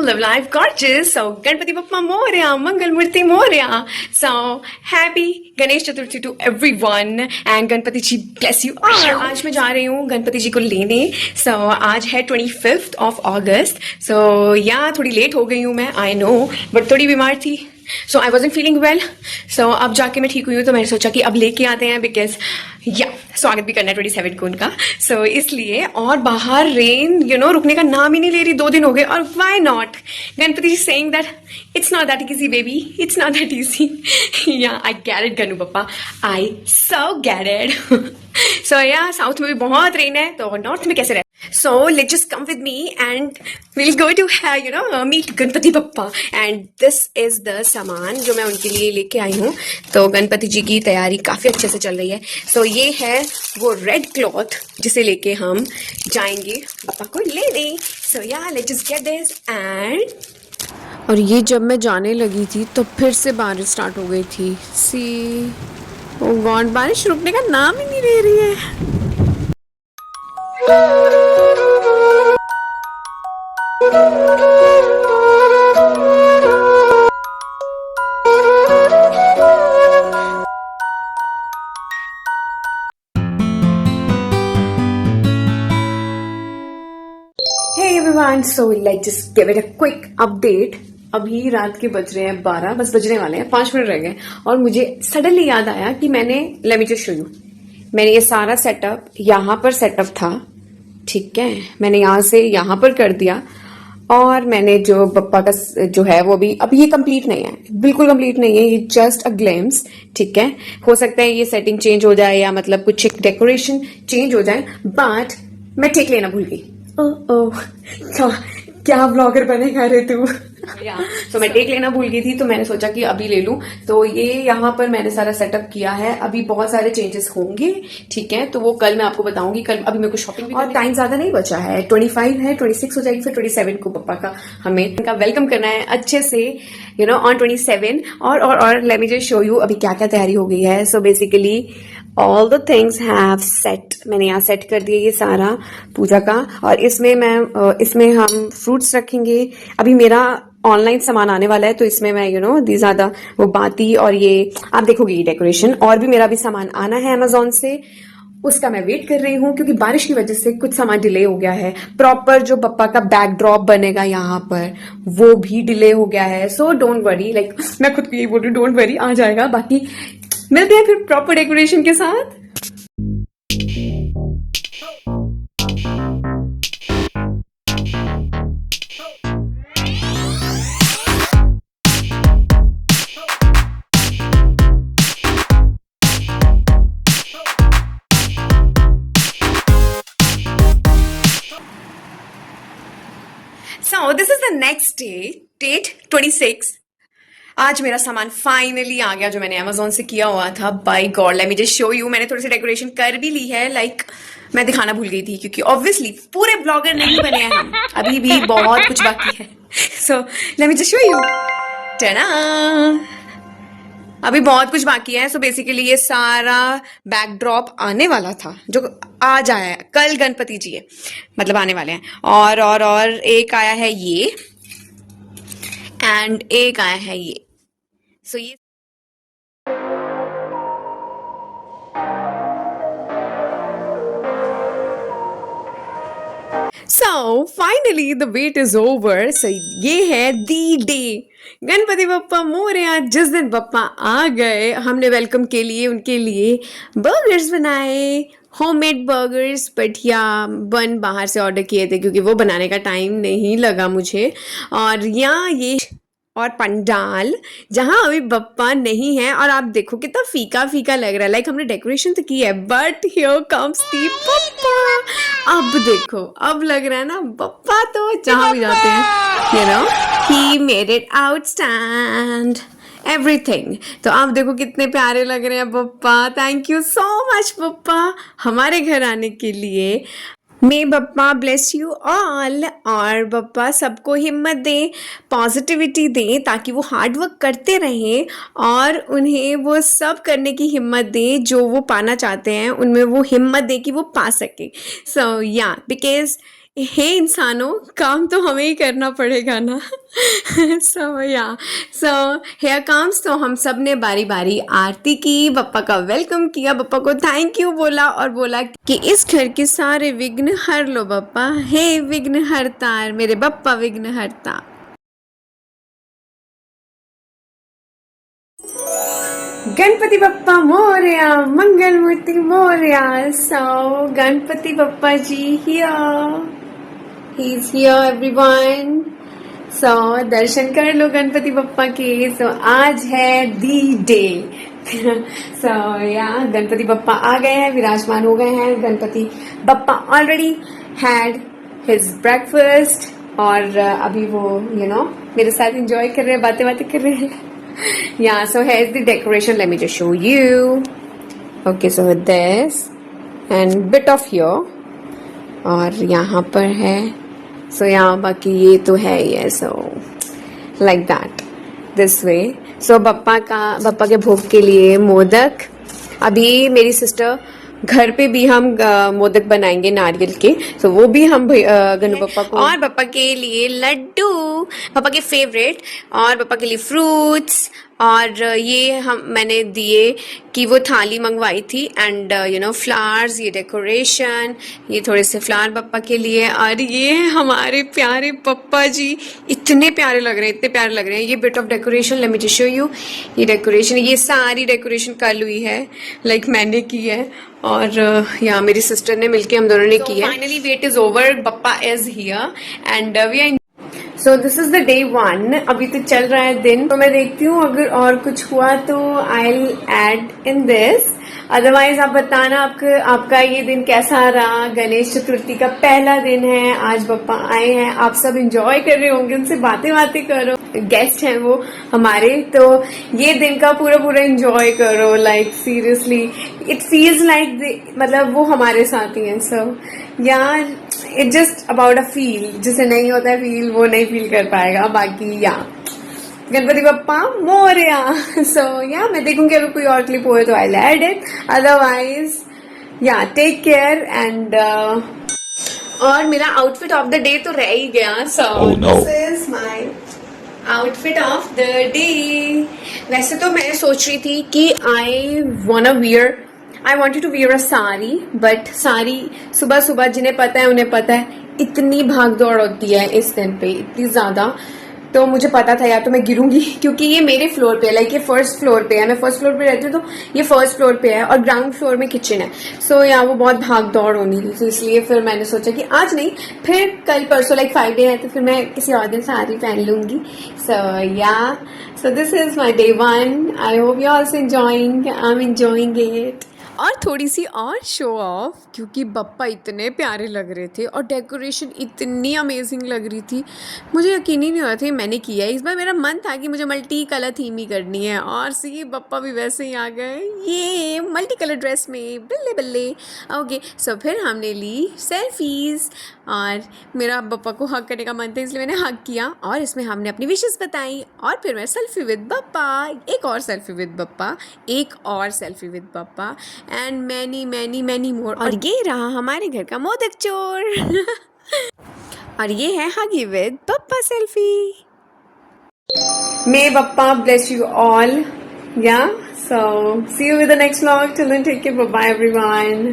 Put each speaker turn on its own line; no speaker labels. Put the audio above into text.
live life gorgeous. So Ganpati Bappa Moria, Mangal Murti Moria. So happy Ganesh Chaturthi to everyone and Ganpati ji bless you all. आज मैं जा रही हूँ गणपति जी को लेने. So आज है 25th of August. So थोड़ी लेट हो गई हूँ मैं, I know, but थोड़ी बीमार थी. So I wasn't feeling well. So अब जाके मैं ठीक हुई हूँ तो मैंने सोचा कि अब लेके आते हैं because स्वागत भी करना है 27 को उनका. So इसलिए और बाहर रेन रुकने का नाम ही नहीं ले रही, 2 दिन हो गए. और why not? Ganpati ji saying that it's not that easy baby, it's not that easy. I get it Ganu Papa, I so get it. So south में भी बहुत रेन है तो नॉर्थ में कैसे रहे. So let's just come with me and we'll go to meet Ganpati Bappa. And this is the सामान जो मैं उनके लिए लेके आई हूँ. तो गणपति जी की तैयारी काफी अच्छे से चल रही है. So ये है वो रेड क्लॉथ जिसे लेके हम जाएंगे बप्पा को लेने. So let's just get this and
और ये जब मैं जाने लगी थी तो फिर से बारिश स्टार्ट हो गई थी. सी ओ गॉड, बारिश रुकने का नाम ही नहीं ले रही है.
Hey everyone, so let's just give it a quick update. अभी रात के बज रहे हैं 12, बस बजने वाले हैं, 5 मिनट रह गए. और मुझे सडनली याद आया कि late me just show you. मैंने ये सारा सेटअप यहाँ पर सेटअप था, ठीक है. मैंने यहाँ से यहाँ पर कर दिया और मैंने जो बप्पा का जो है वो भी अभी ये कंप्लीट नहीं है, बिल्कुल कंप्लीट नहीं है. ये जस्ट अ ग्लिम्स, ठीक है. हो सकता है ये सेटिंग चेंज हो जाए या मतलब कुछ डेकोरेशन चेंज हो जाए, बट मैं टेक लेना भूल गई. क्या ब्लॉगर बनेगा रे तू. तो मैं टेक लेना भूल गई थी तो मैंने सोचा कि अभी ले लूं. तो ये यहाँ पर मैंने सारा सेटअप किया है. अभी बहुत सारे चेंजेस होंगे, ठीक है. तो वो कल मैं आपको बताऊंगी. कल अभी मेरे को शॉपिंग भी और टाइम ज्यादा नहीं बचा है. 25 है, 26 हो जाएगी, फिर 27 को पप्पा का हमें इनका वेलकम करना है अच्छे से ऑन 27. और late me just show you अभी क्या क्या तैयारी हो गई है. So basically all the things have set. मैंने यहाँ सेट कर दिया ये सारा पूजा का. और इसमें हम फ्रूट्स रखेंगे. अभी मेरा ऑनलाइन सामान आने वाला है तो इसमें मैं दी ज्यादा वो बाती और ये आप देखोगे ये डेकोरेशन. और भी मेरा भी सामान आना है अमेजोन से, उसका मैं वेट कर रही हूँ क्योंकि बारिश की वजह से कुछ सामान डिले हो गया है. प्रॉपर जो पप्पा का बैकड्रॉप बनेगा यहाँ पर वो भी डिले हो गया है. सो डोंट वरी, लाइक मैं खुद को यही बोल रही हूँ, डोंट वरी, आ जाएगा. बाकी मिलते हैं फिर प्रॉपर डेकोरेशन के साथ. So this is the next day, date 26. आज मेरा सामान फाइनली आ गया जो मैंने अमेजोन से किया हुआ था. By god, let me just show you. मैंने थोड़ी सी डेकोरेशन कर भी ली है, लाइक मैं दिखाना भूल गई थी क्योंकि ऑब्वियसली पूरे ब्लॉगर नहीं बने हैं हम, अभी भी बहुत कुछ बाकी है. So let me just show you. Tada, अभी बहुत कुछ बाकी है. सो बेसिकली ये सारा बैकड्रॉप आने वाला था जो आज आया है. कल गणपति जी है, मतलब आने वाले हैं. और एक आया है ये एंड एक आया है ये. सो ये So finally the wait is over. So ये है the day. गणपति बप्पा मोरया. जिस दिन बप्पा आ गए हमने वेलकम के लिए उनके लिए बर्गर्स बनाए, होममेड बर्गर्स. बट बन बाहर से ऑर्डर किए थे क्योंकि वो बनाने का टाइम नहीं लगा मुझे. और ये और पंडाल जहाँ अभी बप्पा नहीं है. और आप देखो कितना फीका फीका लग रहा है. लाइक हमने डेकोरेशन तो की है but here comes the Bappa. अब देखो, अब लग रहा है ना बप्पा तो जहाँ भी जाते हैं he made it outstand everything. तो आप देखो कितने प्यारे लग रहे हैं Bappa. Thank you so much Bappa हमारे घर आने के लिए. मे बप्पा ब्लेस यू ऑल. और बप्पा सबको हिम्मत दे, पॉजिटिविटी दे ताकि वो हार्ड वर्क करते रहें और उन्हें वो सब करने की हिम्मत दे जो वो पाना चाहते हैं, उनमें वो हिम्मत दे कि वो पा सके. सो बिकॉज
हे इंसानों, काम तो हमें ही करना पड़ेगा ना। सो हेयर कम्स, तो हम सब ने बारी बारी आरती की, बप्पा का वेलकम किया, बप्पा को थैंक यू बोला और बोला कि इस घर के सारे विघ्न हर लो बप्पा, हे विघ्न हरतार, मेरे Bappa Vighnaharta. Ganpati Bappa Morya, Mangal Murti Morya. So Ganpati Bappa ji here, he is here everyone. So दर्शन कर लो गणपति बप्पा के। सो आज है दी डे। सो या गणपति बप्पा आ गए हैं, विराजमान हो गए हैं। Ganpati Bappa already had his breakfast और अभी वो मेरे साथ एंजॉय कर रहे हैं, बातें बातें कर रहे हैं। Yeah, so here's the decoration. Let me just show you. Okay, so this and bit of here और यहाँ पर है। So यहाँ बाकी ये तो है ही है। So like that, this way. So Bappa के भोग के लिए मोदक, अभी मेरी सिस्टर घर पे भी हम मोदक बनाएंगे नारियल के, तो वो भी हम गनु पप्पा को, और पापा के लिए लड्डू, पापा के फेवरेट, और पापा के लिए फ्रूट्स, और ये मैंने दिए कि वो थाली मंगवाई थी एंड फ्लावर्स, ये डेकोरेशन, ये थोड़े से फ्लावर पप्पा के लिए, और ये हमारे प्यारे पप्पा जी इतने प्यारे लग रहे हैं, इतने प्यारे लग रहे हैं। ये bit of decoration, late me just show you. ये डेकोरेशन, ये सारी डेकोरेशन कल हुई है, लाइक मैंने की है और यहाँ मेरी सिस्टर ने मिलके हम दोनों ने की है। Finally wait is over, papa is here and we are. So this is the day 1। अभी तो चल रहा है दिन, तो मैं देखती हूँ अगर और कुछ हुआ तो I will add in this, otherwise आप बताना आपका ये दिन कैसा रहा। गणेश चतुर्थी का पहला दिन है, आज बप्पा आए हैं, आप सब एंजॉय कर रहे होंगे, उनसे बातें करो, गेस्ट हैं वो हमारे, तो ये दिन का पूरा एंजॉय करो। Like seriously it feels like मतलब वो हमारे साथ ही हैं। सो यार it just about a feel, जिसे नहीं होता है फील वो नहीं फील कर पाएगा। बाकी या गणपति बप्पा मोरया। सो या मैं देखूंगी अगर कोई और क्लिप हो तो आई ऐड इट, अदरवाइज या टेक केयर एंड और मेरा आउटफिट ऑफ द डे तो रह ही गया। So this is my outfit of the day. वैसे तो मैं सोच रही थी कि I wanted to wear a sari, but sari सुबह जिन्हें पता है उन्हें पता है इतनी भाग दौड़ होती है इस दिन पे, इतनी ज्यादा, तो मुझे पता था यार तो मैं गिरूंगी, क्योंकि ये मेरे फ्लोर पे है, लाइक ये फर्स्ट फ्लोर पे है, मैं फर्स्ट फ्लोर पे रहती हूँ, तो ये फर्स्ट फ्लोर पे है और ग्राउंड फ्लोर में किचन है। सो यहाँ वो बहुत भाग दौड़ होनी थी, तो इसलिए फिर मैंने सोचा कि आज नहीं, फिर कल परसों, लाइक 5 डे है, तो फिर मैं किसी और दिन साड़ी पहन लूंगी। सो this is my day 1। I hope you also enjoying, I am enjoying it. और थोड़ी सी और शो ऑफ, क्योंकि बप्पा इतने प्यारे लग रहे थे और डेकोरेशन इतनी अमेजिंग लग रही थी, मुझे यकीन ही नहीं हो रहा था मैंने किया है। इस बार मेरा मन था कि मुझे मल्टी कलर थीम ही करनी है, और सी बप्पा भी वैसे ही आ गए, ये मल्टी कलर ड्रेस में, बल्ले बल्ले। ओके, सो फिर हमने ली सेल्फीज, और मेरा बप्पा को हग करने का मन था इसलिए मैंने हग किया, और इसमें हमने अपनी विशेस बताई, और फिर मैं सेल्फी विद बप्पा, एक और सेल्फी विद बप्पा, एक और selfie with Bappa, and many more. और ये रहा हमारे घर का मोदक चोर। और ये है हगी with Bappa selfie. May Bappa bless you all. Yeah, so see you with the next vlog. Till then, take care. Bye bye everyone.